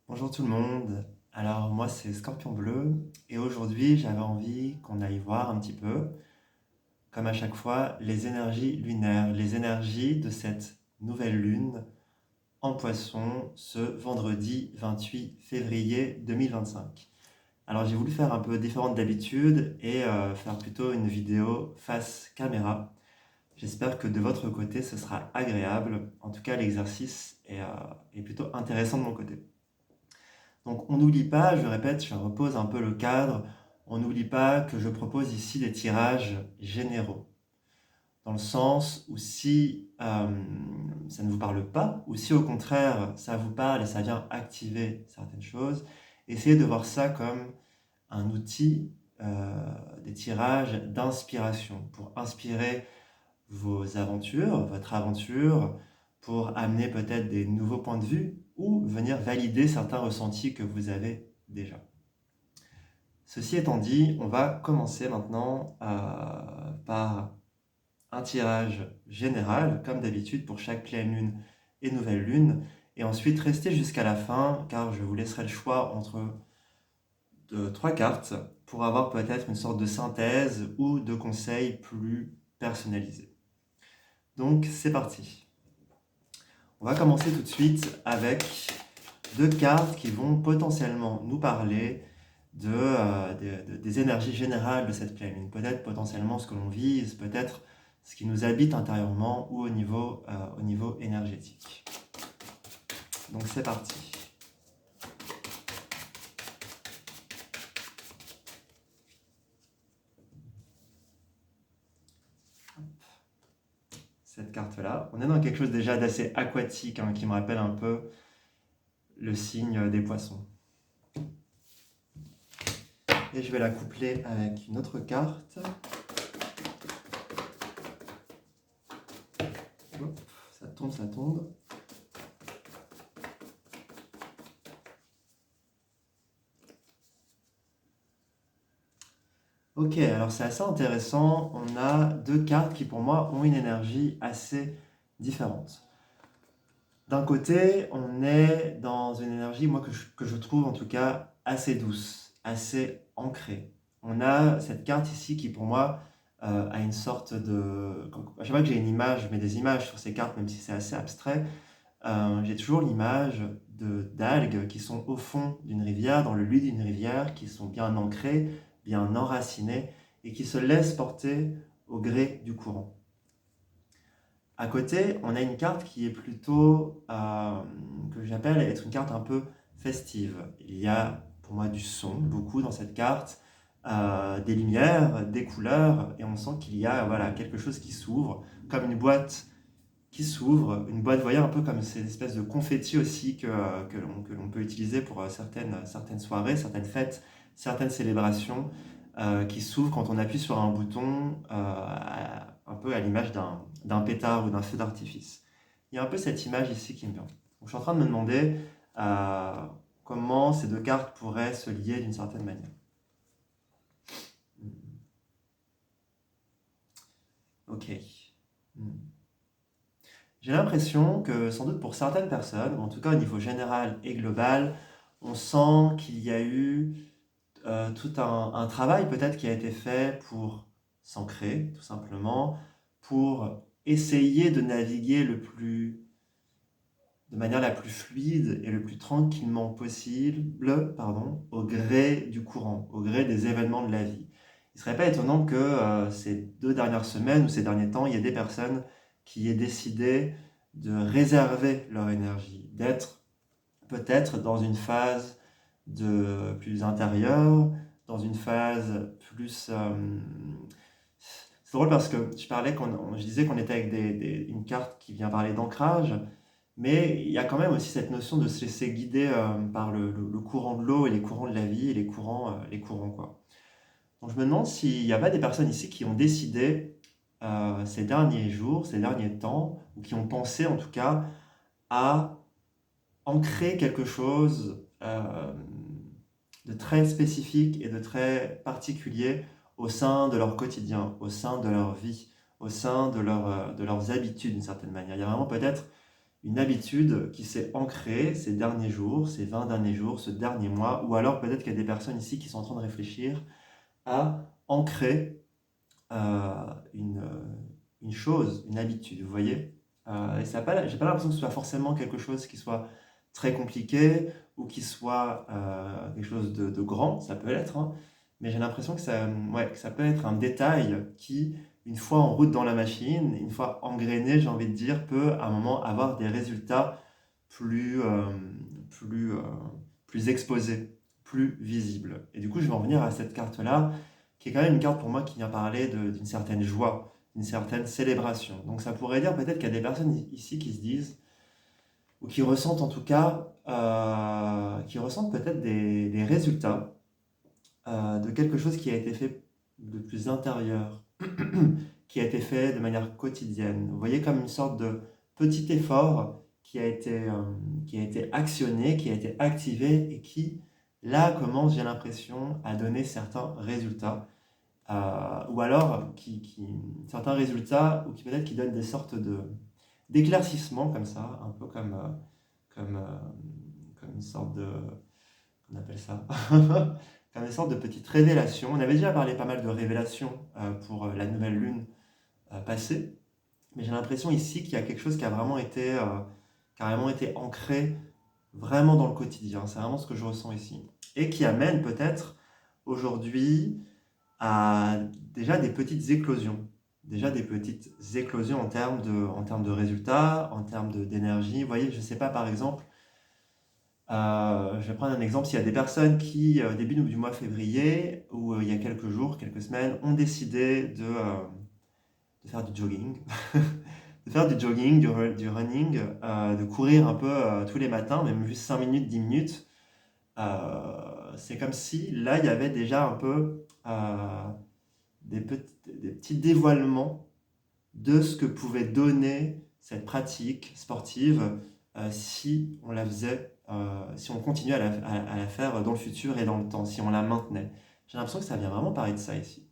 Bonjour tout le monde, alors moi c'est Scorpion Bleu et aujourd'hui j'avais envie qu'on aille voir un petit peu, comme à chaque fois, les énergies lunaires, les énergies de cette nouvelle lune en Poisson ce vendredi 28 février 2025. Alors j'ai voulu faire un peu différente d'habitude et faire plutôt une vidéo face caméra. J'espère que de votre côté ce sera agréable, en tout cas l'exercice est plutôt intéressant de mon côté. Donc on n'oublie pas, je répète, je repose un peu le cadre, on n'oublie pas que je propose ici des tirages généraux. Dans le sens où si ça ne vous parle pas, ou si au contraire ça vous parle et ça vient activer certaines choses, essayez de voir ça comme un outil, des tirages d'inspiration, pour inspirer vos aventures, votre aventure, pour amener peut-être des nouveaux points de vue ou venir valider certains ressentis que vous avez déjà. Ceci étant dit, on va commencer maintenant par un tirage général, comme d'habitude pour chaque pleine lune et nouvelle lune, et ensuite restez jusqu'à la fin, car je vous laisserai le choix entre trois cartes pour avoir peut-être une sorte de synthèse ou de conseils plus personnalisés. Donc c'est parti. On va commencer tout de suite avec deux cartes qui vont potentiellement nous parler des énergies générales de cette pleine lune. Peut-être potentiellement ce que l'on vise, peut-être ce qui nous habite intérieurement ou au niveau énergétique. Donc c'est parti. Cette carte-là, on est dans quelque chose déjà d'assez aquatique, hein, qui me rappelle un peu le signe des poissons. Et je vais la coupler avec une autre carte. Hop, ça tombe, ça tombe. Ok, alors c'est assez intéressant. On a deux cartes qui pour moi ont une énergie assez différente. D'un côté, on est dans une énergie, moi, que je trouve en tout cas assez douce, assez ancrée. On a cette carte ici qui, pour moi, a une sorte de... À chaque fois que j'ai une image, je mets des images sur ces cartes, même si c'est assez abstrait, j'ai toujours l'image d'algues qui sont au fond d'une rivière, dans le lit d'une rivière, qui sont bien ancrées, bien enracinées, et qui se laissent porter au gré du courant. À côté, on a une carte qui est plutôt, que j'appelle être une carte un peu festive. Il y a pour moi du son, beaucoup dans cette carte, des lumières, des couleurs, et on sent qu'il y a voilà, quelque chose qui s'ouvre, comme une boîte qui s'ouvre, une boîte, vous voyez, un peu comme ces espèces de confettis aussi que l'on peut utiliser pour certaines soirées, certaines fêtes, certaines célébrations, qui s'ouvrent quand on appuie sur un bouton, un peu à l'image d'un pétard ou d'un feu d'artifice. Il y a un peu cette image ici qui me vient. Donc, je suis en train de me demander euh, comment ces deux cartes pourraient se lier d'une certaine manière. Ok. J'ai l'impression que sans doute pour certaines personnes, ou en tout cas au niveau général et global, on sent qu'il y a eu tout un travail peut-être qui a été fait pour s'ancrer, tout simplement, pour essayer de naviguer de manière la plus fluide et le plus tranquillement possible, pardon, au gré du courant, au gré des événements de la vie. Il ne serait pas étonnant que ces 2 dernières semaines ou ces derniers temps, il y ait des personnes qui aient décidé de réserver leur énergie, d'être peut-être dans une phase de plus intérieure, dans une phase plus... C'est drôle parce que je disais qu'on était avec une carte qui vient parler d'ancrage, mais il y a quand même aussi cette notion de se laisser guider par le courant de l'eau et les courants de la vie et les courants quoi. Donc je me demande s'il n'y a pas des personnes ici qui ont décidé ces derniers jours, ces derniers temps, ou qui ont pensé en tout cas à ancrer quelque chose de très spécifique et de très particulier au sein de leur quotidien, au sein de leur vie, au sein de leurs habitudes d'une certaine manière. Il y a vraiment peut-être une habitude qui s'est ancrée ces derniers jours, ces 20 derniers jours, ce dernier mois, ou alors peut-être qu'il y a des personnes ici qui sont en train de réfléchir à ancrer euh, une, euh, une chose, une habitude, vous voyez? Et j'ai pas l'impression que ce soit forcément quelque chose qui soit très compliqué ou qui soit quelque chose de grand, ça peut l'être, hein, mais j'ai l'impression que ouais, que ça peut être un détail qui, une fois en route dans la machine, une fois engrainé, j'ai envie de dire, peut à un moment avoir des résultats plus, plus, plus exposés, plus visibles. Et du coup, je vais en venir à cette carte-là, qui est quand même une carte pour moi qui vient parler d'une certaine joie, d'une certaine célébration. Donc ça pourrait dire peut-être qu'il y a des personnes ici qui se disent, ou qui ressentent en tout cas, qui ressentent peut-être des résultats de quelque chose qui a été fait de plus intérieur, qui a été fait de manière quotidienne. Vous voyez, comme une sorte de petit effort qui a été actionné, qui a été activé et qui, là, commence, j'ai l'impression, à donner certains résultats. Ou alors certains résultats, ou qui peut-être qui donnent des sortes d'éclaircissements comme ça, un peu comme, comme une sorte de, on appelle ça, comme une sorte de petite révélation. On avait déjà parlé pas mal de révélations pour la nouvelle lune passée, mais j'ai l'impression ici qu'il y a quelque chose qui a vraiment été, carrément été ancré vraiment dans le quotidien. C'est vraiment ce que je ressens ici. Et qui amène peut-être aujourd'hui à déjà des petites éclosions. Déjà des petites éclosions en termes de résultats, en termes d'énergie. Vous voyez, je ne sais pas, par exemple, je vais prendre un exemple, s'il y a des personnes qui, au début du mois février, ou il y a quelques jours, quelques semaines, ont décidé de faire du jogging, de faire du jogging, du running, de courir un peu tous les matins, même juste 5 minutes, 10 minutes, c'est comme si là, il y avait déjà un peu des petits dévoilements de ce que pouvait donner cette pratique sportive si on la faisait, si on continuait à la faire dans le futur et dans le temps, si on la maintenait. J'ai l'impression que ça vient vraiment parler de ça ici.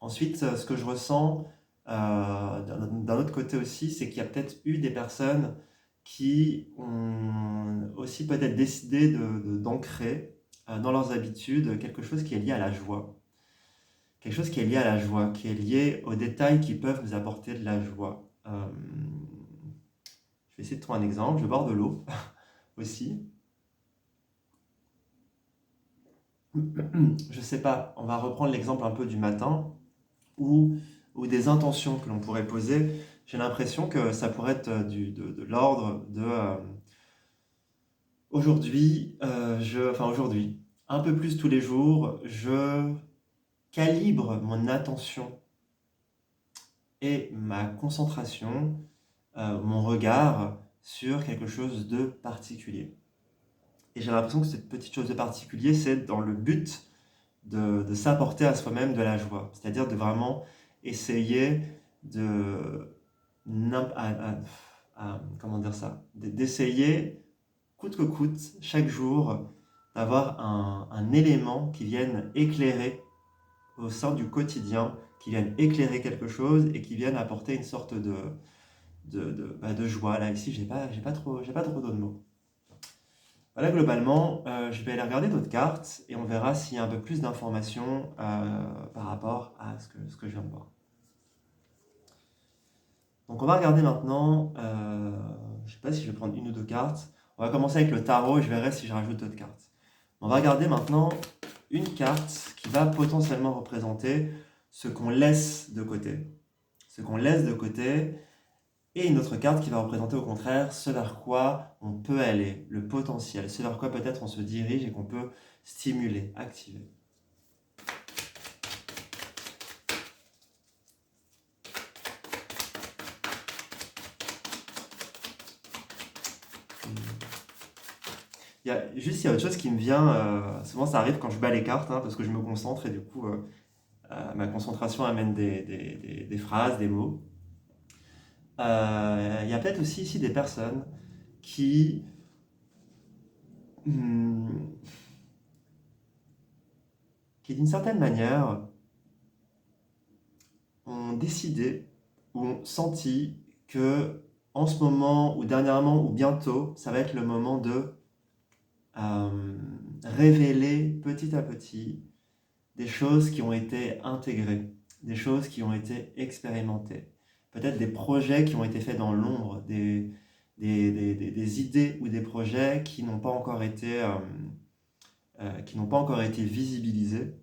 Ensuite, ce que je ressens d'un autre côté aussi, c'est qu'il y a peut-être eu des personnes qui ont aussi peut-être décidé d'ancrer dans leurs habitudes quelque chose qui est lié à la joie. Quelque chose qui est lié à la joie, qui est lié aux détails qui peuvent nous apporter de la joie. Je vais essayer de trouver un exemple. Je borde de l'eau aussi. Je sais pas, on va reprendre l'exemple un peu du matin ou, ou des intentions que l'on pourrait poser. J'ai l'impression que ça pourrait être de l'ordre de aujourd'hui, enfin aujourd'hui, un peu plus tous les jours, je calibre mon attention et ma concentration, mon regard sur quelque chose de particulier. Et j'ai l'impression que cette petite chose de particulier, c'est dans le but de s'apporter à soi-même de la joie. C'est-à-dire de vraiment essayer de... comment dire ça? D'essayer, coûte que coûte, chaque jour, d'avoir un élément qui vienne éclairer au sein du quotidien, qui vienne éclairer quelque chose et qui vienne apporter une sorte de joie. Là, ici, j'ai pas trop d'autres mots. Voilà, globalement, je vais aller regarder d'autres cartes et on verra s'il y a un peu plus d'informations par rapport à ce que je viens de voir. Donc, on va regarder maintenant, je ne sais pas si je vais prendre une ou deux cartes. On va commencer avec le tarot et je verrai si je rajoute d'autres cartes. On va regarder maintenant une carte qui va potentiellement représenter ce qu'on laisse de côté. Ce qu'on laisse de côté. Et une autre carte qui va représenter au contraire ce vers quoi on peut aller, le potentiel, ce vers quoi peut-être on se dirige et qu'on peut stimuler, activer. Il y a autre chose qui me vient, souvent ça arrive quand je bats les cartes, hein, parce que je me concentre et du coup ma concentration amène des phrases, des mots. Il y a peut-être aussi ici des personnes qui, hmm, qui d'une certaine manière ont décidé ou ont senti que en ce moment ou dernièrement ou bientôt, ça va être le moment de révéler petit à petit des choses qui ont été intégrées, des choses qui ont été expérimentées, peut-être des projets qui ont été faits dans l'ombre, des idées ou des projets qui n'ont pas encore été visibilisés.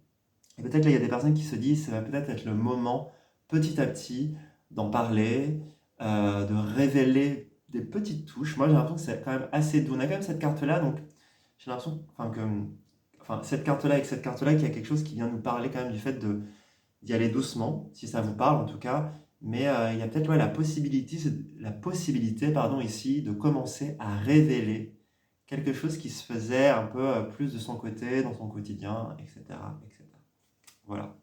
Et peut-être là, il y a des personnes qui se disent, ça va peut-être être le moment, petit à petit, d'en parler, de révéler des petites touches. Moi, j'ai l'impression que c'est quand même assez doux. On a quand même cette carte-là, donc j'ai l'impression cette carte-là avec cette carte-là, qu'il y a quelque chose qui vient nous parler quand même du fait d'y aller doucement, si ça vous parle en tout cas. Mais il y a peut-être la possibilité pardon, ici de commencer à révéler quelque chose qui se faisait un peu plus de son côté, dans son quotidien, etc. etc. Voilà.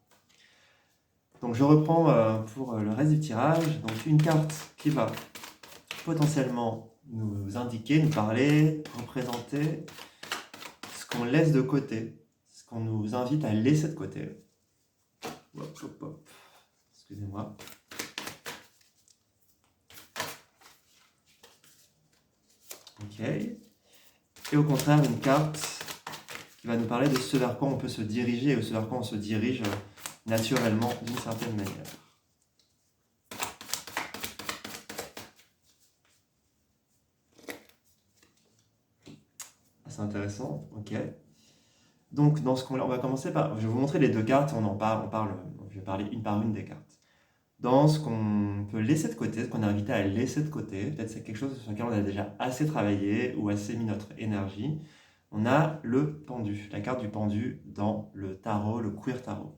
Donc je reprends pour le reste du tirage. Donc une carte qui va potentiellement nous indiquer, nous parler, représenter ce qu'on laisse de côté, ce qu'on nous invite à laisser de côté. Hop, hop, hop. Excusez-moi. Ok. Et au contraire, une carte qui va nous parler de ce vers quoi on peut se diriger, ou ce vers quoi on se dirige naturellement d'une certaine manière. C'est intéressant, ok. Donc, on va commencer par. Je vais vous montrer les deux cartes, je vais parler une par une des cartes. Dans ce qu'on peut laisser de côté, ce qu'on est invité à laisser de côté, peut-être c'est quelque chose sur lequel on a déjà assez travaillé ou assez mis notre énergie, on a le pendu, la carte du pendu dans le tarot, le queer tarot.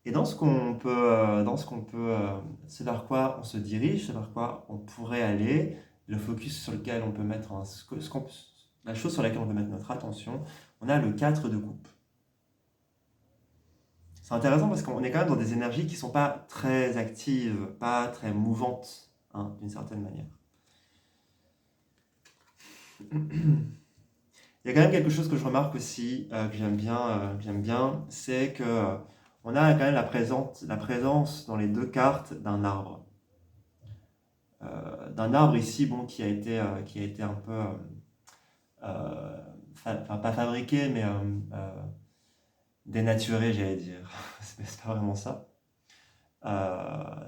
Et ce vers quoi on se dirige, ce vers quoi on pourrait aller, le focus sur lequel on peut mettre la chose sur laquelle on peut mettre notre attention, on a le 4 de coupe. C'est intéressant parce qu'on est quand même dans des énergies qui ne sont pas très actives, pas très mouvantes, hein, d'une certaine manière. Il y a quand même quelque chose que je remarque aussi, que j'aime bien, c'est que on a quand même la présence dans les deux cartes d'un arbre. D'un arbre ici, bon, qui a été un peu, pas fabriqué, mais dénaturé, j'allais dire. C'est pas vraiment ça.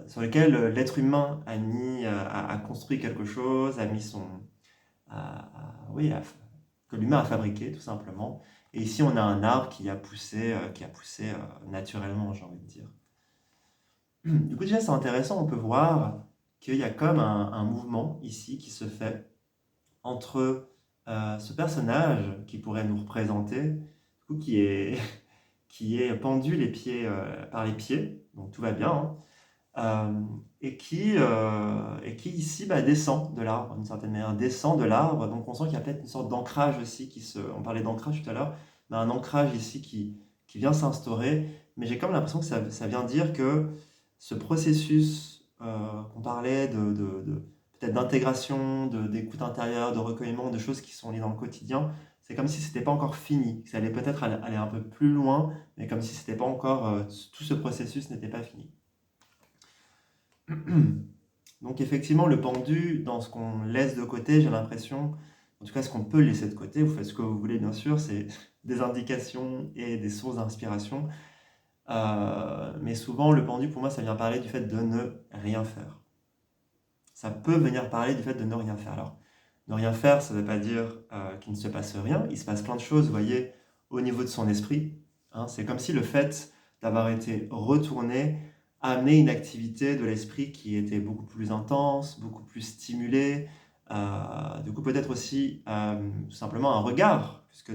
Sur lequel l'être humain a construit quelque chose, a mis son, oui, que l'humain a fabriqué tout simplement. Et ici, on a un arbre qui a poussé naturellement, j'ai envie de dire. Du coup, déjà, c'est intéressant. On peut voir qu'il y a comme un mouvement ici qui se fait entre ce personnage qui pourrait nous représenter, du coup, qui est pendu par les pieds, donc tout va bien, hein, et qui ici descend de l'arbre, d'une certaine manière, descend de l'arbre. Donc on sent qu'il y a peut-être une sorte d'ancrage aussi on parlait d'ancrage tout à l'heure, mais un ancrage ici qui vient s'instaurer. Mais j'ai comme l'impression que ça vient dire que ce processus qu'on parlait peut-être d'intégration, d'écoute intérieure, de recueillement, de choses qui sont liées dans le quotidien, c'est comme si c'était pas encore fini, que ça allait peut-être aller un peu plus loin, mais comme si c'était pas encore, tout ce processus n'était pas fini. Donc effectivement, le pendu, dans ce qu'on laisse de côté, j'ai l'impression, en tout cas ce qu'on peut laisser de côté, vous faites ce que vous voulez bien sûr, c'est des indications et des sources d'inspiration. Mais souvent, le pendu, pour moi, ça vient parler du fait de ne rien faire. Ça peut venir parler du fait de ne rien faire. Alors, ne rien faire, ça ne veut pas dire qu'il ne se passe rien. Il se passe plein de choses, vous voyez, au niveau de son esprit. Hein. C'est comme si le fait d'avoir été retourné amenait une activité de l'esprit qui était beaucoup plus intense, beaucoup plus stimulée. Du coup, peut-être aussi tout simplement un regard, puisque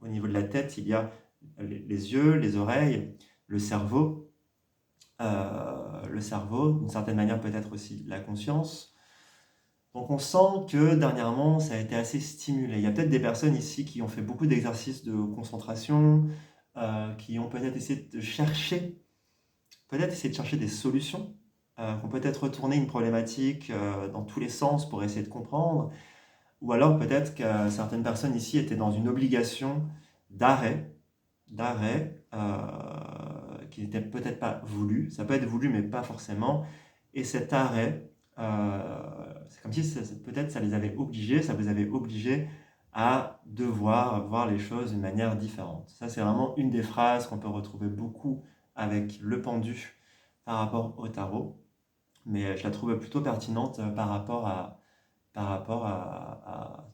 au niveau de la tête, il y a les yeux, les oreilles, le cerveau. Le cerveau, d'une certaine manière peut-être aussi la conscience. Donc on sent que dernièrement ça a été assez stimulé. Il y a peut-être des personnes ici qui ont fait beaucoup d'exercices de concentration, qui ont peut-être essayé de chercher des solutions, qui ont peut-être retourné une problématique dans tous les sens pour essayer de comprendre, ou alors peut-être que certaines personnes ici étaient dans une obligation d'arrêt, qui n'était peut-être pas voulu. Ça peut être voulu, mais pas forcément. Et cet arrêt c'est comme si peut-être ça les avait obligés, ça vous avait obligé à devoir voir les choses d'une manière différente. Ça, c'est vraiment une des phrases qu'on peut retrouver beaucoup avec le pendu par rapport au tarot, mais je la trouve plutôt pertinente par rapport à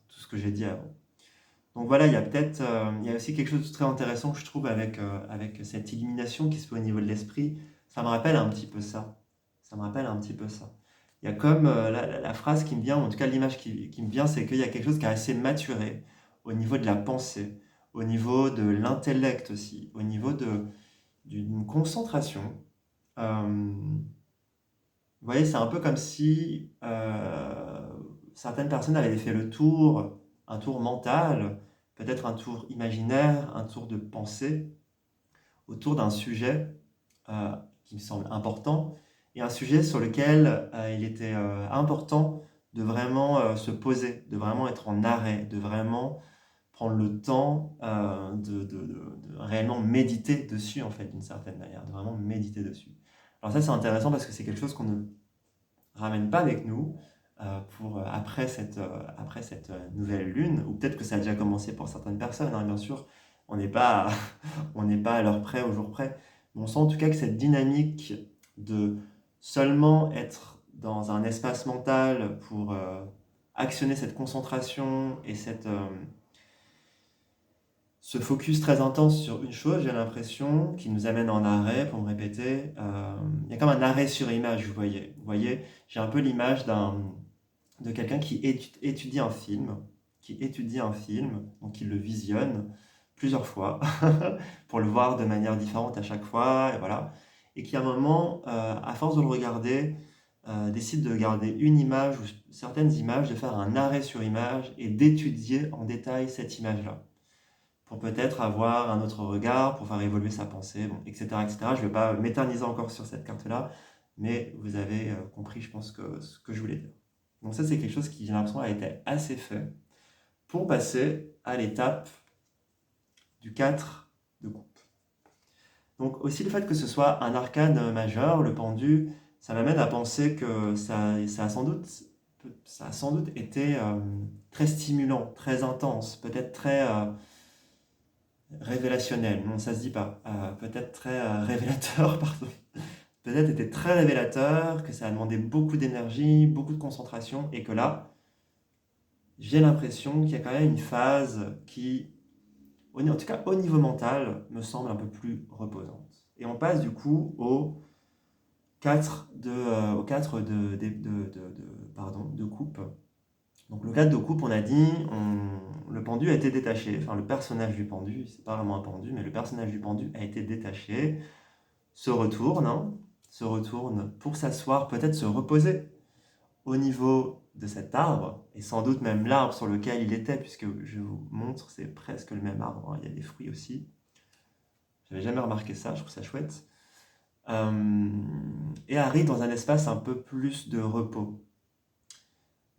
tout ce que j'ai dit avant. Donc voilà, il y a aussi quelque chose de très intéressant que je trouve avec cette illumination qui se fait au niveau de l'esprit. Ça me rappelle un petit peu ça. Ça me rappelle un petit peu ça. Il y a comme la phrase qui me vient, ou en tout cas l'image qui me vient, c'est qu'il y a quelque chose qui a assez maturé au niveau de la pensée, au niveau de l'intellect aussi, au niveau d'une concentration. Vous voyez, c'est un peu comme si certaines personnes avaient fait le tour, un tour mental, peut-être un tour imaginaire, un tour de pensée, autour d'un sujet qui me semble important, et un sujet sur lequel il était important de vraiment se poser, de vraiment être en arrêt, de vraiment prendre le temps de réellement méditer dessus, en fait, d'une certaine manière, de vraiment méditer dessus. Alors ça, c'est intéressant parce que c'est quelque chose qu'on ne ramène pas avec nous après cette nouvelle lune, ou peut-être que ça a déjà commencé pour certaines personnes, hein, bien sûr, on n'est pas, on n'est pas à l'heure près, au jour près, mais on sent en tout cas que cette dynamique de seulement être dans un espace mental pour actionner cette concentration et ce focus très intense sur une chose, j'ai l'impression, qui nous amène en arrêt, pour me répéter. Il y a comme un arrêt sur image, vous voyez. Vous voyez, j'ai un peu l'image de quelqu'un qui étudie un film, donc qui le visionne plusieurs fois, pour le voir de manière différente à chaque fois, et voilà. Et qui, à un moment, à force de le regarder, décide de garder une image ou certaines images, de faire un arrêt sur image et d'étudier en détail cette image-là pour peut-être avoir un autre regard, pour faire évoluer sa pensée, bon, etc., etc. Je ne vais pas m'éterniser encore sur cette carte-là, mais vous avez compris, je pense, ce que je voulais dire. Donc ça, c'est quelque chose qui, j'ai l'impression, a été assez fait pour passer à l'étape du 4 de coupe. Donc aussi le fait que ce soit un arcane majeur, le pendu, ça m'amène à penser que ça a sans doute été très stimulant, très intense, peut-être très révélationnel, non, ça se dit pas. Peut-être très révélateur, pardon. Peut-être était très révélateur, que ça a demandé beaucoup d'énergie, beaucoup de concentration, et que là, j'ai l'impression qu'il y a quand même une phase qui, en tout cas au niveau mental, me semble un peu plus reposante. Et on passe du coup au 4 pardon, de coupe. Donc le 4 de coupe, on a dit, le pendu a été détaché, enfin le personnage du pendu, c'est pas vraiment un pendu, mais le personnage du pendu a été détaché, se retourne pour s'asseoir, peut-être se reposer au niveau de cet arbre, et sans doute même l'arbre sur lequel il était, puisque je vous montre, c'est presque le même arbre, hein, il y a des fruits aussi. J'avais jamais remarqué ça, je trouve ça chouette. Et arrive dans un espace un peu plus de repos.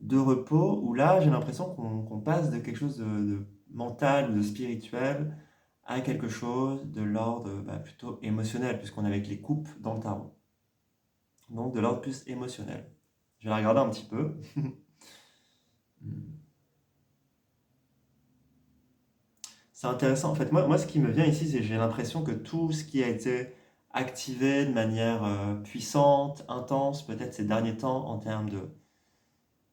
De repos, où là, j'ai l'impression qu'on passe de quelque chose de mental ou de spirituel à quelque chose de l'ordre plutôt émotionnel, puisqu'on est avec les coupes dans le tarot. Donc de l'ordre plus émotionnel. Je vais la regarder un petit peu. C'est intéressant. En fait, moi, ce qui me vient ici, c'est que j'ai l'impression que tout ce qui a été activé de manière puissante, intense, peut-être ces derniers temps, en termes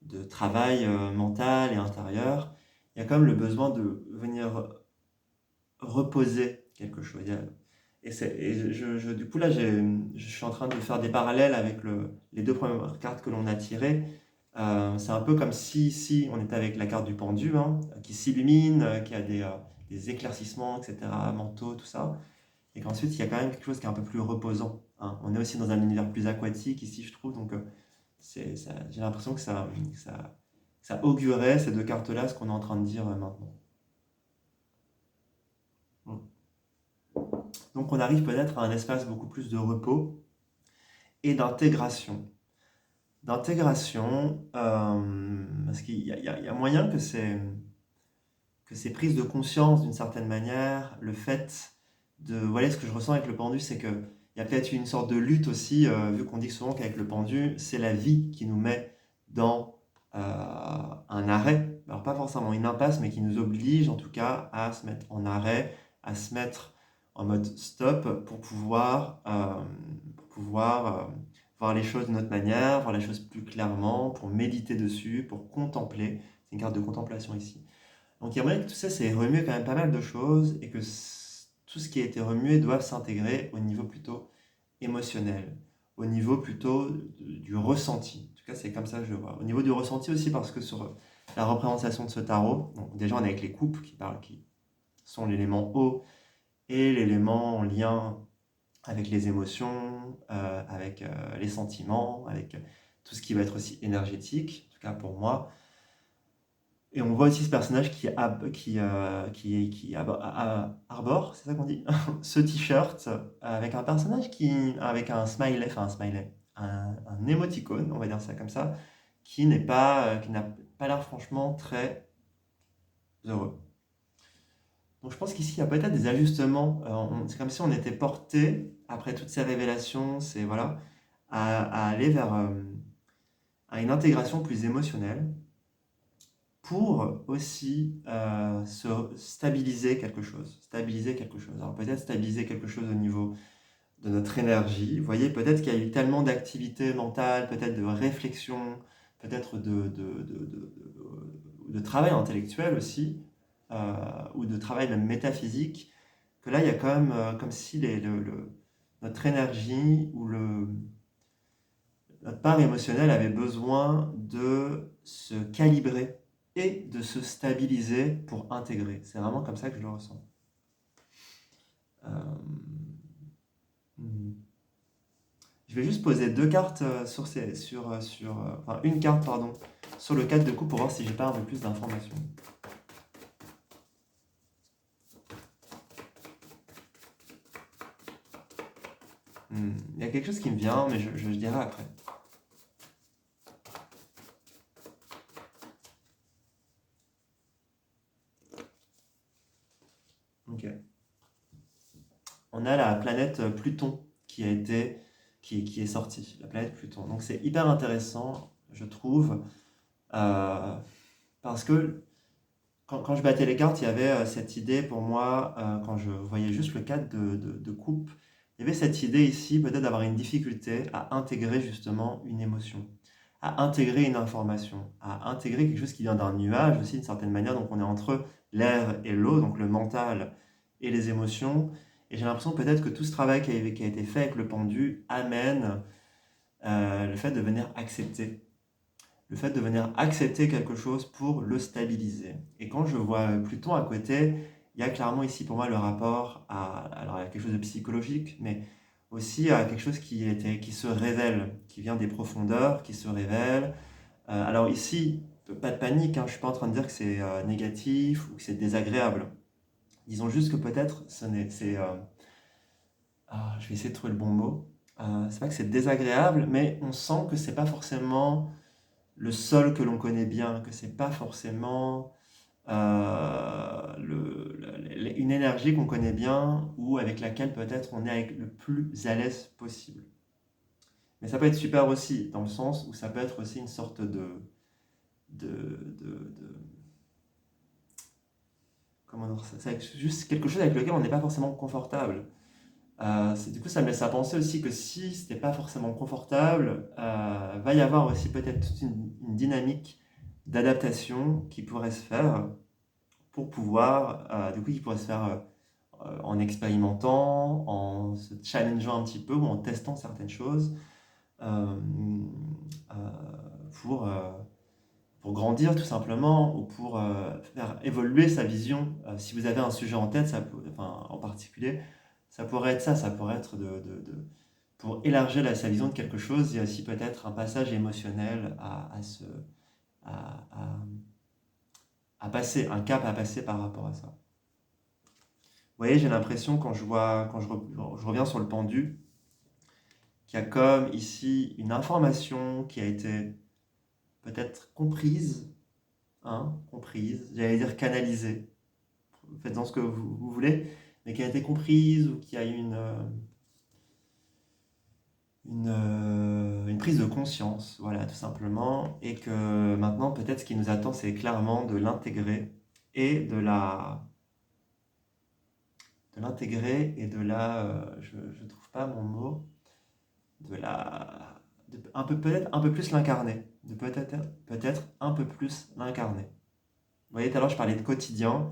de travail mental et intérieur, il y a quand même le besoin de venir reposer quelque chose. Du coup, là, je suis en train de faire des parallèles avec les deux premières cartes que l'on a tirées. C'est un peu comme si on était avec la carte du pendu, hein, qui s'illumine, qui a des éclaircissements, etc., mentaux, tout ça. Et qu'ensuite, il y a quand même quelque chose qui est un peu plus reposant, hein. On est aussi dans un univers plus aquatique ici, je trouve. Donc, j'ai l'impression que ça augurait, ces deux cartes-là, ce qu'on est en train de dire maintenant. Mm. Donc, on arrive peut-être à un espace beaucoup plus de repos et d'intégration. Parce qu'il y a moyen que ces prises de conscience d'une certaine manière, le fait de... Voilà, ce que je ressens avec le pendu, c'est qu'il y a peut-être une sorte de lutte aussi, vu qu'on dit souvent qu'avec le pendu, c'est la vie qui nous met dans un arrêt. Alors pas forcément une impasse, mais qui nous oblige en tout cas à se mettre en arrêt, à se mettre en mode stop pour pouvoir voir les choses d'une autre manière, voir les choses plus clairement, pour méditer dessus, pour contempler. C'est une carte de contemplation ici. Donc il y a moyen que tout ça, c'est remuer quand même pas mal de choses et que tout ce qui a été remué doit s'intégrer au niveau plutôt émotionnel, au niveau plutôt du ressenti. En tout cas, c'est comme ça que je le vois. Au niveau du ressenti aussi, parce que sur la représentation de ce tarot, donc déjà on est avec les coupes qui sont l'élément eau et l'élément en lien avec les émotions, avec les sentiments, avec tout ce qui va être aussi énergétique, en tout cas pour moi. Et on voit aussi ce personnage qui arbore, c'est ça qu'on dit, ce t-shirt avec un personnage avec un smiley, un émoticône, on va dire ça comme ça, qui n'a pas l'air franchement très heureux. Donc je pense qu'ici, il y a peut-être des ajustements. C'est comme si on était porté, après toutes ces révélations, voilà, à aller vers à une intégration plus émotionnelle pour aussi se stabiliser quelque chose. Stabiliser quelque chose. Alors peut-être stabiliser quelque chose au niveau de notre énergie. Vous voyez, peut-être qu'il y a eu tellement d'activités mentales, peut-être de réflexion, peut-être de travail intellectuel aussi, ou de travail même métaphysique, que là, il y a quand même comme si notre énergie ou notre part émotionnelle avait besoin de se calibrer et de se stabiliser pour intégrer. C'est vraiment comme ça que je le ressens. Euh, hmm. Je vais juste poser deux cartes enfin une carte pardon, sur le 4 de coupe pour voir si j'ai pas un peu plus d'informations. Il y a quelque chose qui me vient, mais je dirai après. Ok. On a la planète Pluton qui est sortie, la planète Pluton. Donc c'est hyper intéressant, je trouve, parce que quand je battais les cartes, il y avait cette idée pour moi, quand je voyais juste le 4 de coupe, il y avait cette idée ici peut-être d'avoir une difficulté à intégrer justement une émotion, à intégrer une information, à intégrer quelque chose qui vient d'un nuage aussi d'une certaine manière. Donc on est entre l'air et l'eau, donc le mental et les émotions. Et j'ai l'impression peut-être que tout ce travail qui a été fait avec le pendu amène le fait de venir accepter. Le fait de venir accepter quelque chose pour le stabiliser. Et quand je vois Pluton à côté, il y a clairement ici pour moi le rapport alors à quelque chose de psychologique, mais aussi à quelque chose qui se révèle, qui vient des profondeurs, qui se révèle. Alors ici, pas de panique, hein, je ne suis pas en train de dire que c'est négatif ou que c'est désagréable. Disons juste que peut-être je vais essayer de trouver le bon mot. C'est pas que c'est désagréable, mais on sent que c'est pas forcément le sol que l'on connaît bien, que c'est pas forcément une énergie qu'on connaît bien ou avec laquelle peut-être on est avec le plus à l'aise possible. Mais ça peut être super aussi, dans le sens où ça peut être aussi une sorte de, de comment dire ça, c'est juste quelque chose avec lequel on n'est pas forcément confortable. Du coup, ça me laisse à penser aussi que si ce n'était pas forcément confortable, va y avoir aussi peut-être toute une dynamique d'adaptation qui pourrait se faire pour pouvoir, du coup, qui pourrait se faire en expérimentant, en se challengeant un petit peu ou en testant certaines choses euh, euh, pour, euh, pour grandir tout simplement ou pour faire évoluer sa vision. Si vous avez un sujet en tête, en particulier, ça pourrait être ça, ça pourrait être pour élargir sa vision de quelque chose, il y a aussi peut-être un passage émotionnel à, à- à passer, un cap à passer par rapport à ça. Vous voyez, j'ai l'impression quand je reviens sur le pendu, qu'il y a comme ici une information qui a été peut-être comprise, hein, comprise, j'allais dire canalisée, faites-en ce que vous voulez, mais qui a été comprise ou qui a eu une prise de conscience, voilà, tout simplement, et que maintenant, peut-être ce qui nous attend, c'est clairement de l'intégrer et de l'intégrer et de la, je trouve pas mon mot, de la, un peu, peut-être un peu plus l'incarner, de peut-être un peu plus l'incarner. Vous voyez, tout à l'heure, je parlais de quotidien.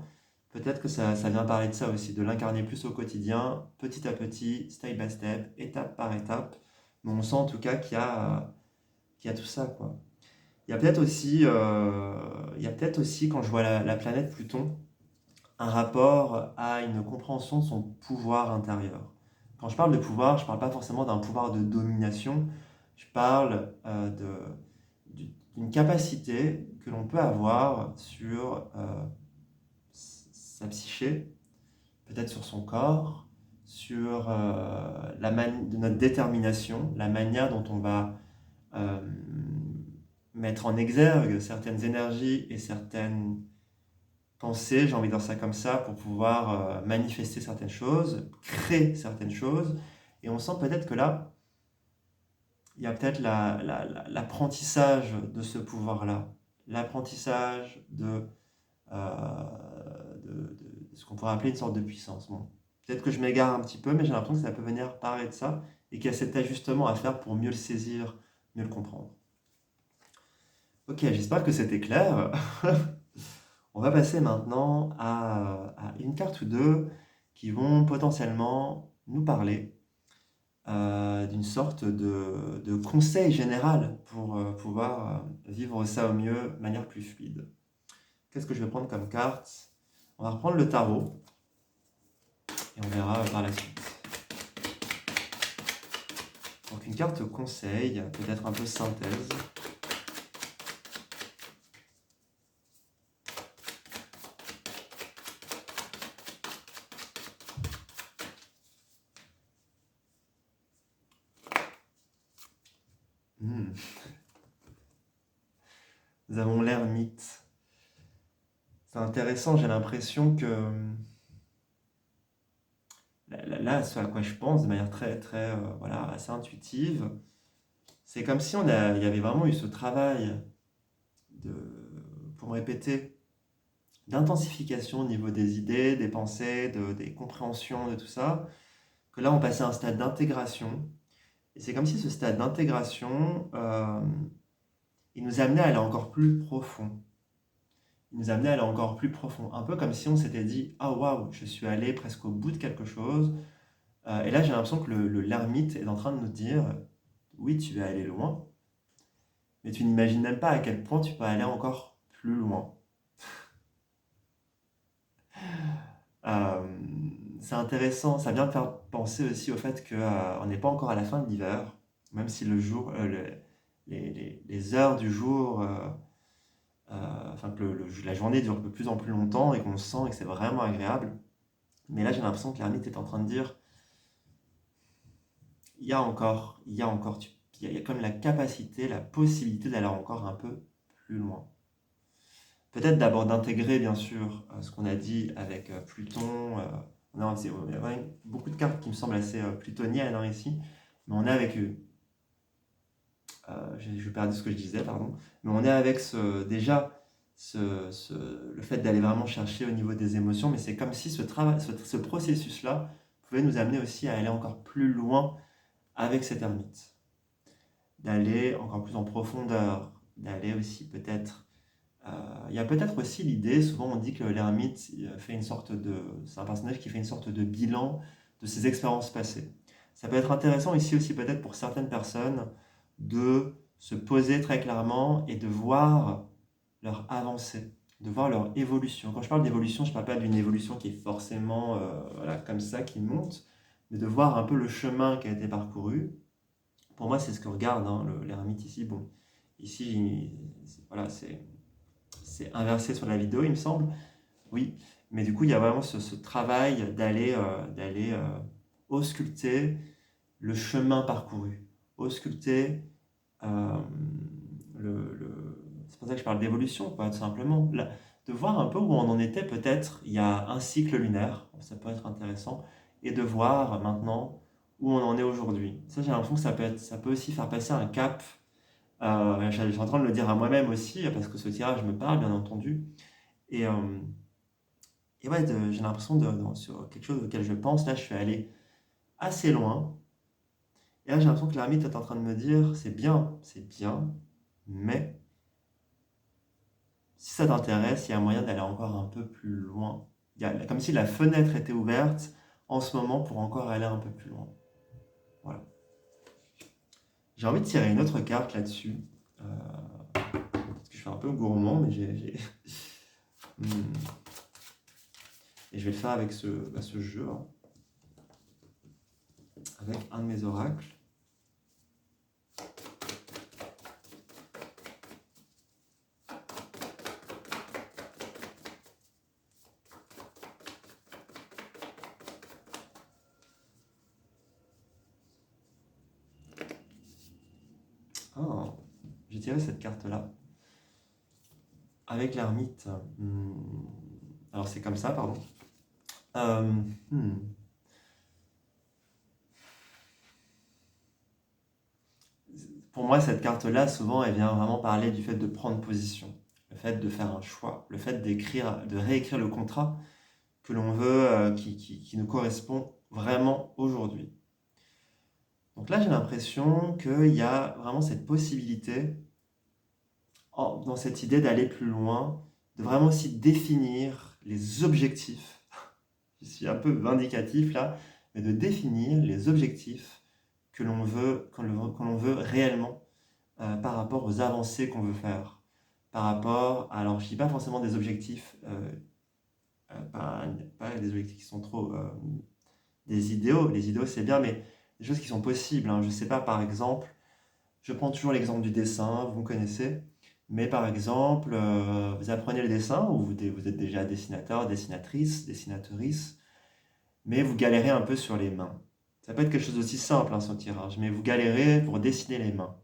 Peut-être que ça vient parler de ça aussi, de l'incarner plus au quotidien, petit à petit, step by step, étape par étape. Mais on sent en tout cas qu'il y a tout ça, quoi. Il y a peut-être aussi, quand je vois la planète Pluton, un rapport à une compréhension de son pouvoir intérieur. Quand je parle de pouvoir, je ne parle pas forcément d'un pouvoir de domination, je parle d'une capacité que l'on peut avoir sur sa psyché, peut-être sur son corps, sur de notre détermination, la manière dont on va euh, mettre en exergue certaines énergies et certaines pensées, j'ai envie de dire ça comme ça, pour pouvoir manifester certaines choses, créer certaines choses. Et on sent peut-être que là, il y a peut-être l'apprentissage de ce pouvoir-là, l'apprentissage de ce qu'on pourrait appeler une sorte de puissance. Bon, peut-être que je m'égare un petit peu, mais j'ai l'impression que ça peut venir parler de ça et qu'il y a cet ajustement à faire pour mieux le saisir, mieux le comprendre. Ok, j'espère que c'était clair. On va passer maintenant à une carte ou deux qui vont potentiellement nous parler d'une sorte de conseil général pour pouvoir vivre ça au mieux de manière plus fluide. Qu'est-ce que je vais prendre comme carte? On va reprendre le tarot et on verra par la suite. Donc une carte conseil, peut-être un peu synthèse. Hmm. Nous avons l'ermite. C'est intéressant, j'ai l'impression que là, ce à quoi je pense de manière très, très, voilà, assez intuitive, c'est comme si il y avait vraiment eu ce travail de, pour me répéter, d'intensification au niveau des idées, des pensées, des compréhensions, de tout ça, que là, on passait à un stade d'intégration. Et c'est comme si ce stade d'intégration, il nous amenait à aller encore plus profond. Il nous amenait à aller encore plus profond. Un peu comme si on s'était dit, ah waouh, je suis allé presque au bout de quelque chose. Et là, j'ai l'impression que l'ermite est en train de nous dire, oui, tu es allé loin, mais tu n'imagines même pas à quel point tu peux aller encore plus loin. Euh, c'est intéressant, ça vient me faire penser aussi au fait qu'on n'est pas encore à la fin de l'hiver, même si le jour, les heures du jour, enfin que la journée dure de plus en plus longtemps et qu'on le sent et que c'est vraiment agréable. Mais là, j'ai l'impression que l'ermite est en train de dire, il y a comme la capacité, la possibilité d'aller encore un peu plus loin. Peut-être d'abord d'intégrer, bien sûr, ce qu'on a dit avec Pluton. Il y a vraiment beaucoup de cartes qui me semblent assez plutoniennes ici. Mais on est avec. Je perds ce que je disais, pardon. Mais on est avec déjà le fait d'aller vraiment chercher au niveau des émotions. Mais c'est comme si ce processus-là pouvait nous amener aussi à aller encore plus loin avec cette ermite. D'aller encore plus en profondeur. D'aller aussi peut-être il y a peut-être aussi l'idée, souvent on dit que l'ermite fait une sorte c'est un personnage qui fait une sorte de bilan de ses expériences passées. Ça peut être intéressant ici aussi peut-être pour certaines personnes de se poser très clairement et de voir leur avancée, de voir leur évolution. Quand je parle d'évolution, je ne parle pas d'une évolution qui est forcément voilà, comme ça, qui monte, mais de voir un peu le chemin qui a été parcouru. Pour moi, c'est ce que regarde hein, l'ermite ici. Bon, ici, voilà, c'est inversé sur la vidéo, il me semble. Oui, mais du coup, il y a vraiment ce travail d'aller ausculter le chemin parcouru, ausculter euh, c'est pour ça que je parle d'évolution, quoi, tout simplement. Là, de voir un peu où on en était, peut-être, il y a un cycle lunaire, ça peut être intéressant, et de voir maintenant où on en est aujourd'hui. Ça, j'ai l'impression que ça peut aussi faire passer un cap. Je suis en train de le dire à moi-même aussi, parce que ce tirage me parle, bien entendu. Et, euh, et ouais, j'ai l'impression sur quelque chose auquel je pense, là, je suis allé assez loin. Et là, j'ai l'impression que l'ermite est en train de me dire, c'est bien, mais si ça t'intéresse, il y a moyen d'aller encore un peu plus loin. Comme si la fenêtre était ouverte en ce moment pour encore aller un peu plus loin. Voilà. J'ai envie de tirer une autre carte là-dessus. Parce que je suis un peu gourmand, mais Hmm. Et je vais le faire avec ce jeu, hein, avec un de mes oracles. Ah, j'ai tiré cette carte-là. Avec l'ermite. Alors c'est comme ça, pardon. Euh, hmm. Pour moi, cette carte-là, souvent, elle vient vraiment parler du fait de prendre position, le fait de faire un choix, le fait de réécrire le contrat que l'on veut, qui nous correspond vraiment aujourd'hui. Donc là, j'ai l'impression qu'il y a vraiment cette possibilité, dans cette idée d'aller plus loin, de vraiment aussi définir les objectifs. Je suis un peu vindicatif là, mais de définir les objectifs que l'on veut réellement par rapport aux avancées qu'on veut faire. Par rapport, alors je ne dis pas forcément des objectifs, pas des objectifs qui sont trop des idéaux. Les idéaux c'est bien, mais des choses qui sont possibles, hein. Je ne sais pas, par exemple, je prends toujours l'exemple du dessin, vous me connaissez, mais par exemple, vous apprenez le dessin, ou vous êtes déjà dessinateur, dessinatrice, dessinatrice, mais vous galérez un peu sur les mains. Ça peut être quelque chose d'aussi simple, hein, son tirage, mais vous galérez pour dessiner les mains.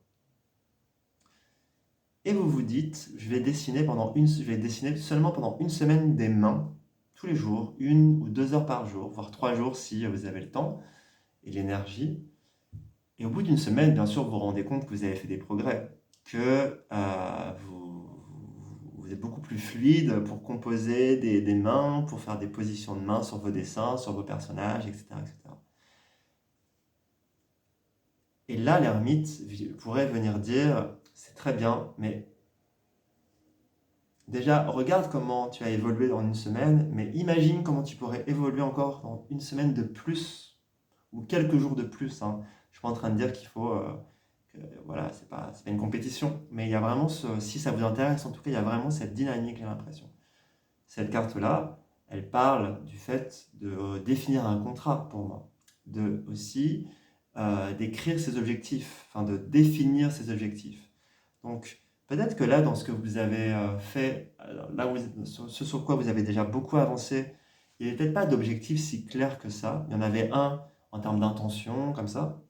Et vous vous dites, je vais dessiner seulement pendant une semaine des mains, tous les jours, 1 ou 2 heures par jour, voire 3 jours si vous avez le temps et l'énergie. Et au bout d'une semaine, bien sûr, vous vous rendez compte que vous avez fait des progrès, que vous êtes beaucoup plus fluide pour composer des mains, pour faire des positions de mains sur vos dessins, sur vos personnages, etc., etc. Et là, l'ermite pourrait venir dire, c'est très bien, mais déjà, regarde comment tu as évolué dans une semaine, mais imagine comment tu pourrais évoluer encore dans une semaine de plus, ou quelques jours de plus, hein. Je suis pas en train de dire qu'il faut, voilà, c'est pas une compétition, mais il y a vraiment si ça vous intéresse, en tout cas, il y a vraiment cette dynamique, j'ai l'impression. Cette carte-là, elle parle du fait de définir un contrat pour moi, de aussi d'écrire ses objectifs, enfin de définir ses objectifs. Donc, peut-être que là, dans ce que vous avez fait, là ce sur quoi vous avez déjà beaucoup avancé, il n'y avait peut-être pas d'objectif si clair que ça. Il y en avait un en termes d'intention, comme ça.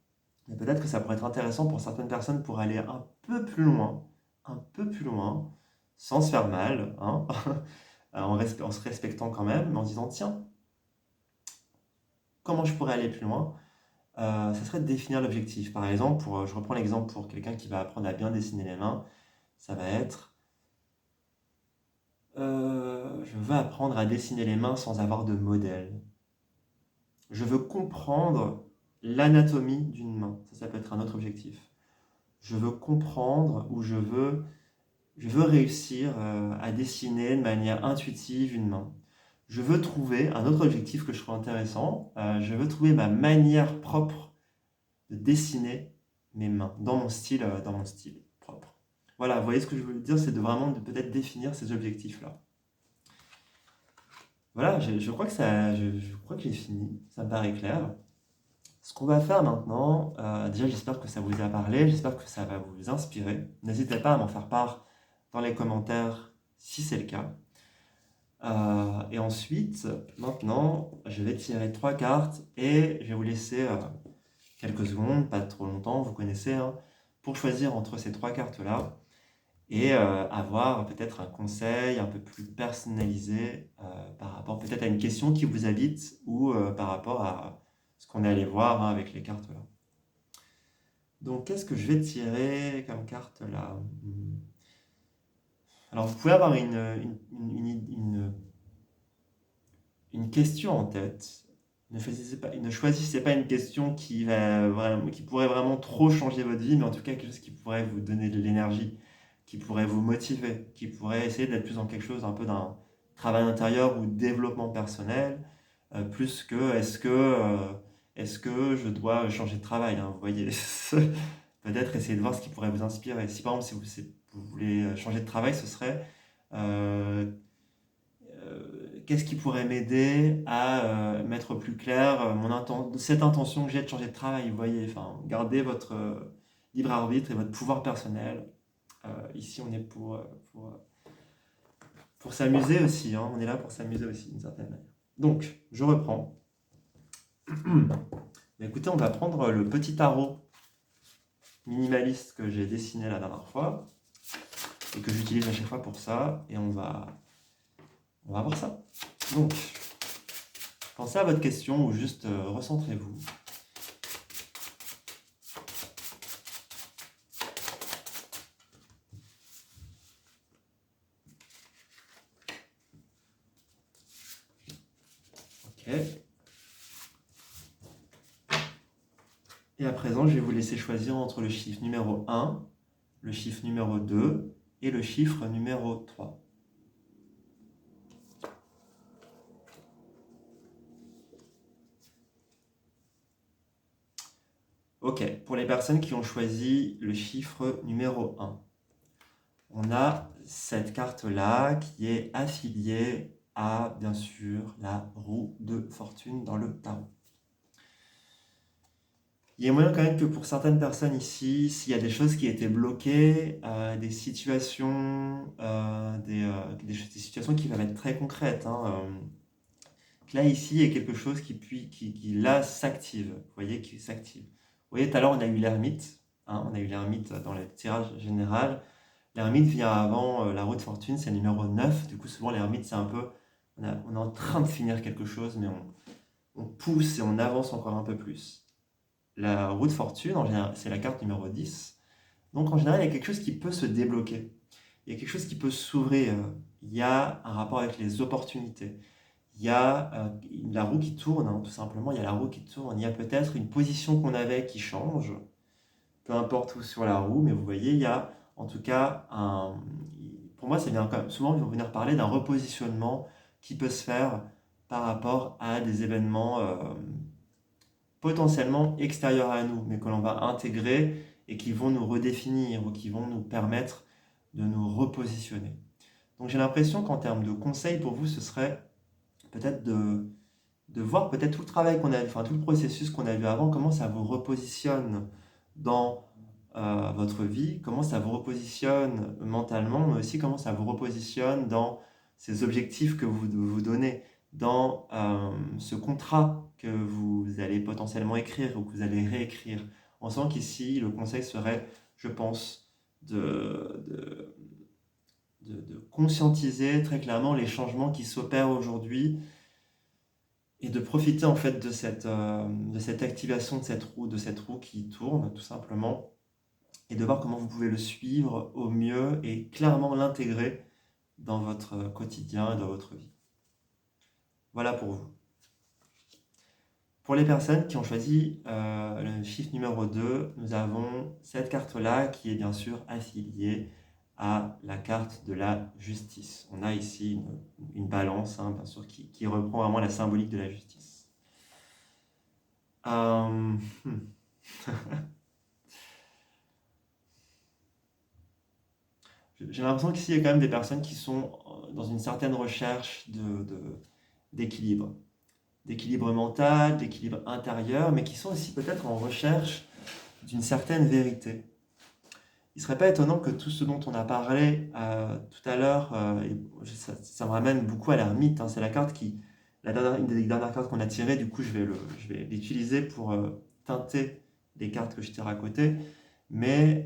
Mais peut-être que ça pourrait être intéressant pour certaines personnes pour aller un peu plus loin, sans se faire mal, hein, en se respectant quand même, mais en se disant, tiens, comment je pourrais aller plus loin? Ça serait de définir l'objectif. Par exemple, je reprends l'exemple pour quelqu'un qui va apprendre à bien dessiner les mains, ça va être je veux apprendre à dessiner les mains sans avoir de modèle. Je veux comprendre l'anatomie d'une main. Ça peut être un autre objectif. Je veux comprendre ou je veux réussir à dessiner de manière intuitive une main. Je veux trouver un autre objectif que je trouve intéressant. Je veux trouver ma manière propre de dessiner mes mains dans mon style propre. Voilà, vous voyez ce que je veux dire, c'est de vraiment peut-être définir ces objectifs-là. Voilà, je crois que je crois que j'ai fini, ça me paraît clair. Ce qu'on va faire maintenant, déjà j'espère que ça vous a parlé, j'espère que ça va vous inspirer. N'hésitez pas à m'en faire part dans les commentaires si c'est le cas. Et ensuite, maintenant, je vais tirer 3 cartes et je vais vous laisser quelques secondes, pas trop longtemps, vous connaissez, hein, pour choisir entre ces 3 cartes-là et avoir peut-être un conseil un peu plus personnalisé par rapport peut-être à une question qui vous habite ou par rapport à ce qu'on est allé voir hein, avec les cartes là. Donc, qu'est-ce que je vais tirer comme carte là? Alors, vous pouvez avoir une question en tête. Ne choisissez pas une question qui pourrait vraiment trop changer votre vie, mais en tout cas quelque chose qui pourrait vous donner de l'énergie, qui pourrait vous motiver, qui pourrait essayer d'être plus dans quelque chose un peu d'un travail intérieur ou développement personnel, plus que est-ce que je dois changer de travail, hein, vous voyez. Peut-être essayer de voir ce qui pourrait vous inspirer. Si par exemple vous voulez changer de travail, ce serait euh, qu'est-ce qui pourrait m'aider à mettre plus clair cette intention que j'ai de changer de travail, vous voyez, enfin, gardez votre libre arbitre et votre pouvoir personnel. Ici, on est pour s'amuser aussi, hein, on est là pour s'amuser aussi, d'une certaine manière. Donc, je reprends. Écoutez, on va prendre le petit tarot minimaliste que j'ai dessiné la dernière fois et que j'utilise à chaque fois pour ça, et on va voir ça. Donc, pensez à votre question ou juste recentrez-vous. Ok. Et à présent, je vais vous laisser choisir entre le chiffre numéro 1, le chiffre numéro 2 et le chiffre numéro 3. Ok, pour les personnes qui ont choisi le chiffre numéro 1, on a cette carte-là qui est affiliée à, bien sûr, la roue de fortune dans le tarot. Il y a moyen quand même que pour certaines personnes ici, s'il y a des choses qui étaient bloquées, des situations, des situations qui peuvent être très concrètes, hein, que là, ici, il y a quelque chose qui là, s'active. Vous voyez, qui s'active. Vous voyez, tout à l'heure, on a eu l'ermite. Hein, on a eu l'ermite dans le tirage général. L'ermite vient avant la roue de fortune, c'est le numéro 9. Du coup, souvent, l'ermite, c'est un peu... On est en train de finir quelque chose, mais on pousse et on avance encore un peu plus. La roue de fortune, en général, c'est la carte numéro 10. Donc, en général, il y a quelque chose qui peut se débloquer. Il y a quelque chose qui peut s'ouvrir. Il y a un rapport avec les opportunités. Il y a la roue qui tourne, hein, tout simplement. Il y a la roue qui tourne. Il y a peut-être une position qu'on avait qui change, peu importe où sur la roue, mais vous voyez, il y a en tout cas pour moi, ça vient quand même, souvent, ils vont venir parler d'un repositionnement qui peut se faire par rapport à des événements potentiellement extérieurs à nous, mais que l'on va intégrer et qui vont nous redéfinir ou qui vont nous permettre de nous repositionner. Donc j'ai l'impression qu'en termes de conseils pour vous, ce serait peut-être de voir peut-être tout le travail qu'on a, enfin tout le processus qu'on a vu avant, comment ça vous repositionne dans votre vie, comment ça vous repositionne mentalement, mais aussi comment ça vous repositionne dans ces objectifs que vous vous donnez, dans ce contrat que vous allez potentiellement écrire ou que vous allez réécrire. On sent qu'ici, le conseil serait, je pense, de conscientiser très clairement les changements qui s'opèrent aujourd'hui et de profiter en fait de cette activation de cette roue qui tourne tout simplement et de voir comment vous pouvez le suivre au mieux et clairement l'intégrer dans votre quotidien et dans votre vie. Voilà pour vous. Pour les personnes qui ont choisi le chiffre numéro 2, nous avons cette carte-là qui est bien sûr affiliée à la carte de la justice. On a ici une balance, hein, bien sûr, qui reprend vraiment la symbolique de la justice. J'ai l'impression qu'ici, il y a quand même des personnes qui sont dans une certaine recherche d'équilibre. D'équilibre mental, d'équilibre intérieur, mais qui sont aussi peut-être en recherche d'une certaine vérité. Il ne serait pas étonnant que tout ce dont on a parlé tout à l'heure, ça me ramène beaucoup à l'ermite, hein, c'est la carte une des dernières cartes qu'on a tirées, du coup je vais l'utiliser pour teinter les cartes que je tire à côté, mais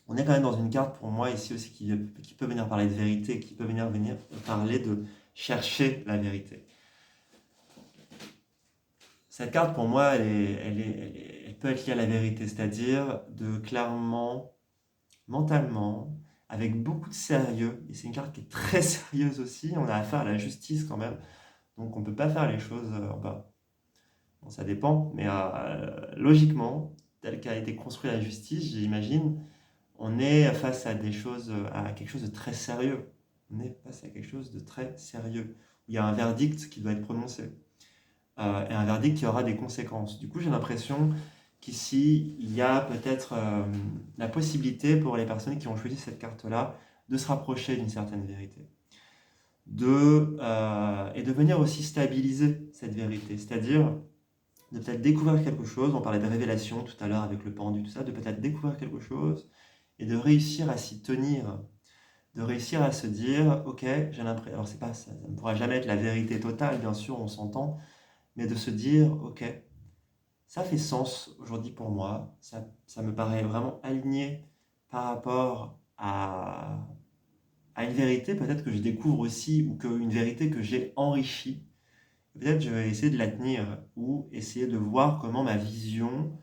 on est quand même dans une carte pour moi ici aussi qui peut venir parler de vérité, qui peut venir parler de chercher la vérité. Cette carte, pour moi, elle peut être liée à la vérité, c'est-à-dire de clairement, mentalement, avec beaucoup de sérieux, et c'est une carte qui est très sérieuse aussi, on a affaire à la justice quand même, donc on ne peut pas faire les choses, bon, ça dépend, mais logiquement, tel qu'a été construite la justice, j'imagine, on est face à des choses, à quelque chose de très sérieux. On est face à quelque chose de très sérieux. Il y a un verdict qui doit être prononcé. Et un verdict qui aura des conséquences. Du coup, j'ai l'impression qu'ici, il y a peut-être la possibilité pour les personnes qui ont choisi cette carte-là de se rapprocher d'une certaine vérité. Et de venir aussi stabiliser cette vérité. C'est-à-dire de peut-être découvrir quelque chose, on parlait de révélation tout à l'heure avec le pendu, tout ça, de peut-être découvrir quelque chose et de réussir à s'y tenir, de réussir à se dire, ok, j'ai l'impression, alors c'est pas ça, ça ne pourra jamais être la vérité totale, bien sûr, on s'entend, mais de se dire, ok, ça fait sens aujourd'hui pour moi, ça me paraît vraiment aligné par rapport à une vérité peut-être que je découvre aussi, ou une vérité que j'ai enrichie. Peut-être je vais essayer de la tenir, ou essayer de voir comment ma vision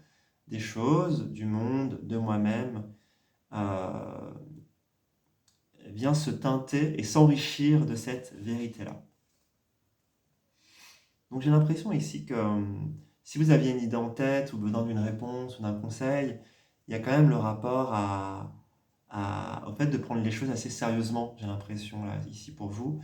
des choses, du monde, de moi-même, euh, vient se teinter et s'enrichir de cette vérité-là. Donc j'ai l'impression ici que si vous aviez une idée en tête ou besoin d'une réponse ou d'un conseil, il y a quand même le rapport au fait de prendre les choses assez sérieusement, j'ai l'impression là, ici pour vous.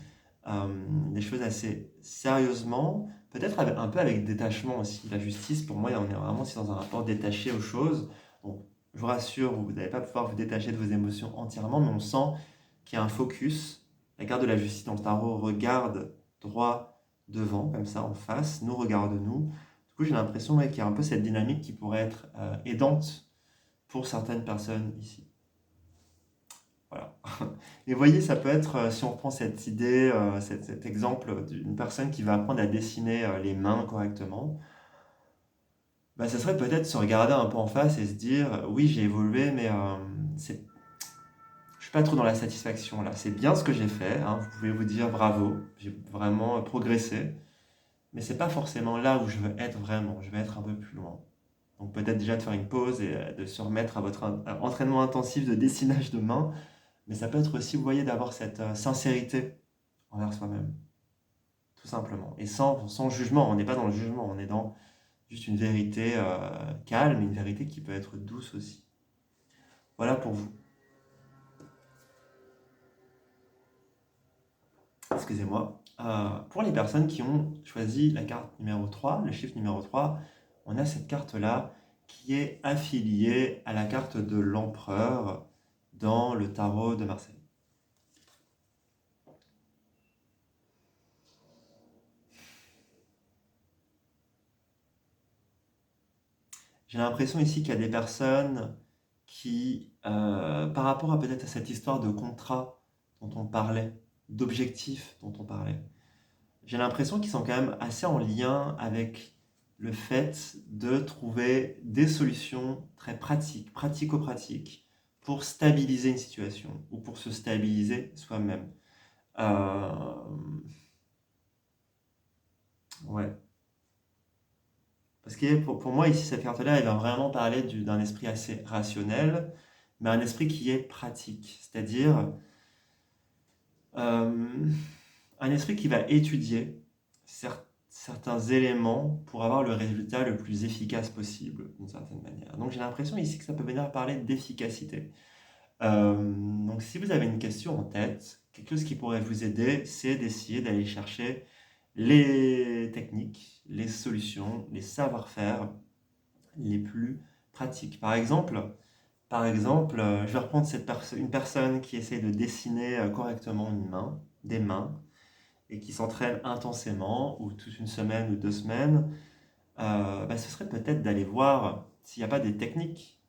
Les choses assez sérieusement, peut-être un peu avec détachement aussi. La justice, pour moi, on est vraiment aussi dans un rapport détaché aux choses. Donc, je vous rassure, vous n'allez pas pouvoir vous détacher de vos émotions entièrement, mais on sent qu'il y a un focus. La carte de la justice dans le tarot regarde droit devant, comme ça, en face, nous regarde nous. Du coup, j'ai l'impression qu'il y a un peu cette dynamique qui pourrait être aidante pour certaines personnes ici. Voilà. Et vous voyez, ça peut être, si on reprend cette idée, cet exemple d'une personne qui va apprendre à dessiner les mains correctement, bah, ça serait peut-être se regarder un peu en face et se dire, oui, j'ai évolué, mais je suis pas trop dans la satisfaction là. C'est bien ce que j'ai fait, hein, vous pouvez vous dire bravo, j'ai vraiment progressé, mais c'est pas forcément là où je veux être vraiment, je vais être un peu plus loin. Donc peut-être déjà de faire une pause et de se remettre à votre entraînement intensif de dessinage de main, mais ça peut être aussi, vous voyez, d'avoir cette sincérité envers soi-même, tout simplement. Et sans jugement, on n'est pas dans le jugement, on est dans juste une vérité calme, une vérité qui peut être douce aussi. Voilà pour vous. Excusez-moi. Pour les personnes qui ont choisi la carte numéro 3, le chiffre numéro 3, on a cette carte-là qui est affiliée à la carte de l'empereur dans le tarot de Marseille. J'ai l'impression ici qu'il y a des personnes qui, par rapport à peut-être à cette histoire de contrat dont on parlait, d'objectifs dont on parlait, j'ai l'impression qu'ils sont quand même assez en lien avec le fait de trouver des solutions très pratiques, pratico-pratiques, pour stabiliser une situation ou pour se stabiliser soi-même. Euh, ouais. Parce que pour moi, ici, cette carte-là, elle va vraiment parler d'un esprit assez rationnel, mais un esprit qui est pratique. C'est-à-dire euh, un esprit qui va étudier certains éléments pour avoir le résultat le plus efficace possible, d'une certaine manière. Donc j'ai l'impression ici que ça peut venir parler d'efficacité. Donc si vous avez une question en tête, quelque chose qui pourrait vous aider, c'est d'essayer d'aller chercher les techniques, les solutions, les savoir-faire les plus pratiques. Je vais reprendre une personne qui essaie de dessiner correctement des mains, et qui s'entraîne intensément, ou toute une semaine ou 2 semaines, bah, ce serait peut-être d'aller voir s'il n'y a pas des techniques,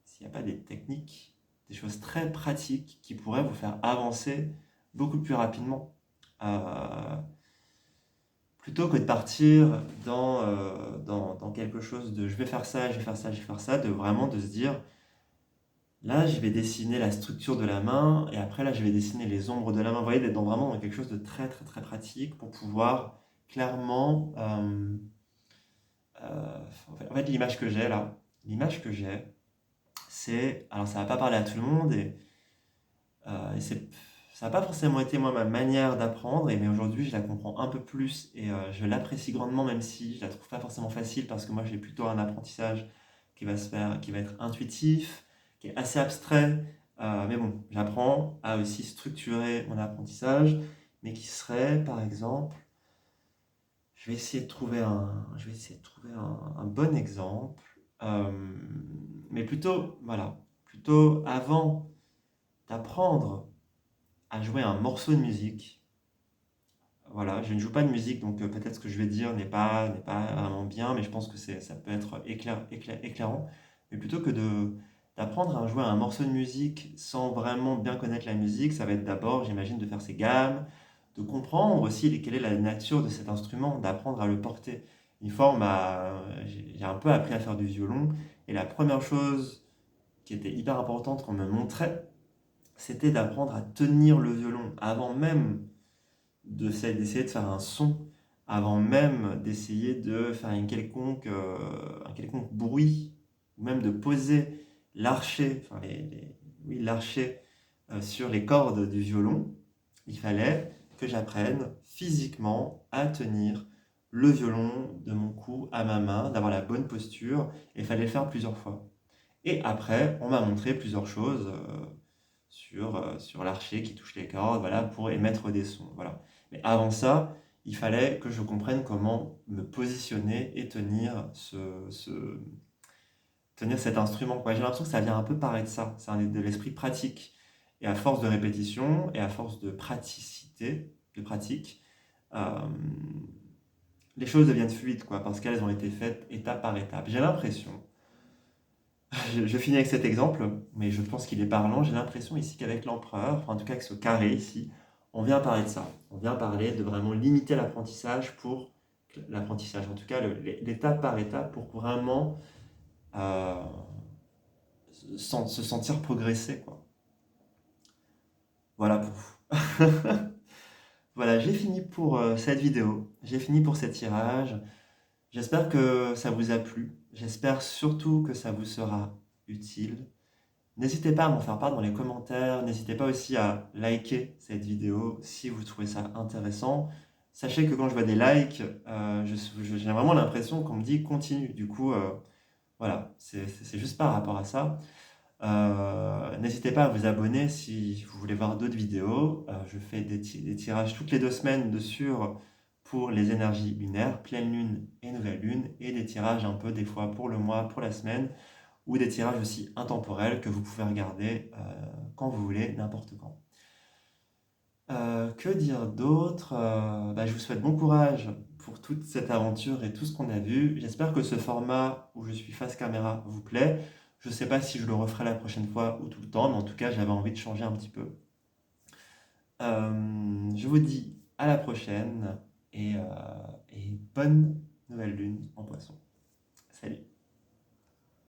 s'il n'y a pas des techniques, des choses très pratiques qui pourraient vous faire avancer beaucoup plus rapidement. Euh, Plutôt que de partir dans quelque chose de je vais faire ça, je vais faire ça, je vais faire ça, de se dire là je vais dessiner la structure de la main et après là je vais dessiner les ombres de la main. Vous voyez, d'être vraiment dans quelque chose de très très très pratique pour pouvoir clairement en fait, l'image que j'ai là, l'image que j'ai, c'est, alors ça va pas parler à tout le monde et ça n'a pas forcément été moi ma manière d'apprendre, mais aujourd'hui je la comprends un peu plus et je l'apprécie grandement, même si je la trouve pas forcément facile parce que moi j'ai plutôt un apprentissage qui va être intuitif, qui est assez abstrait, mais bon, j'apprends à aussi structurer mon apprentissage, mais qui serait par exemple, je vais essayer de trouver un bon exemple, euh, mais plutôt, voilà, plutôt avant d'apprendre à jouer un morceau de musique. Voilà, je ne joue pas de musique, donc peut-être ce que je vais dire n'est pas vraiment bien, mais je pense que ça peut être éclairant. Mais plutôt que d'apprendre à jouer un morceau de musique sans vraiment bien connaître la musique, ça va être d'abord, j'imagine, de faire ses gammes, de comprendre aussi quelle est la nature de cet instrument, d'apprendre à le porter. Une fois, j'ai un peu appris à faire du violon, et la première chose qui était hyper importante qu'on me montrait, c'était d'apprendre à tenir le violon avant même d'essayer de faire un son, avant même d'essayer de faire un quelconque bruit, ou même de poser l'archet, oui, l'archet sur les cordes du violon. Il fallait que j'apprenne physiquement à tenir le violon de mon cou à ma main, d'avoir la bonne posture, et il fallait le faire plusieurs fois. Et après, on m'a montré plusieurs choses sur l'archet qui touche les cordes, voilà, pour émettre des sons. Voilà. Mais avant ça, il fallait que je comprenne comment me positionner et tenir cet instrument, quoi. J'ai l'impression que ça vient un peu pareil de ça. C'est de l'esprit pratique. Et à force de répétition et à force de praticité, de pratique, euh, les choses deviennent fluides, quoi, parce qu'elles ont été faites étape par étape. J'ai l'impression, je finis avec cet exemple, mais je pense qu'il est parlant. J'ai l'impression ici qu'avec l'empereur, enfin en tout cas avec ce carré ici, on vient parler de ça. On vient parler de vraiment limiter l'apprentissage, en tout cas l'étape par étape pour vraiment euh, se sentir progresser, quoi. Voilà pour vous. Voilà, j'ai fini pour cette vidéo. J'ai fini pour cet tirage. J'espère que ça vous a plu. J'espère surtout que ça vous sera utile. N'hésitez pas à m'en faire part dans les commentaires. N'hésitez pas aussi à liker cette vidéo si vous trouvez ça intéressant. Sachez que quand je vois des likes, j'ai vraiment l'impression qu'on me dit continue. Du coup, voilà, c'est juste par rapport à ça. N'hésitez pas à vous abonner si vous voulez voir d'autres vidéos. Je fais des tirages toutes les 2 semaines pour les énergies lunaires, pleine lune et nouvelle lune, et des tirages un peu des fois pour le mois, pour la semaine, ou des tirages aussi intemporels que vous pouvez regarder quand vous voulez, n'importe quand. Que dire d'autre? Je vous souhaite bon courage pour toute cette aventure et tout ce qu'on a vu. J'espère que ce format où je suis face caméra vous plaît. Je ne sais pas si je le referai la prochaine fois ou tout le temps, mais en tout cas, j'avais envie de changer un petit peu. Je vous dis à la prochaine et bonne nouvelle lune en poisson. Salut!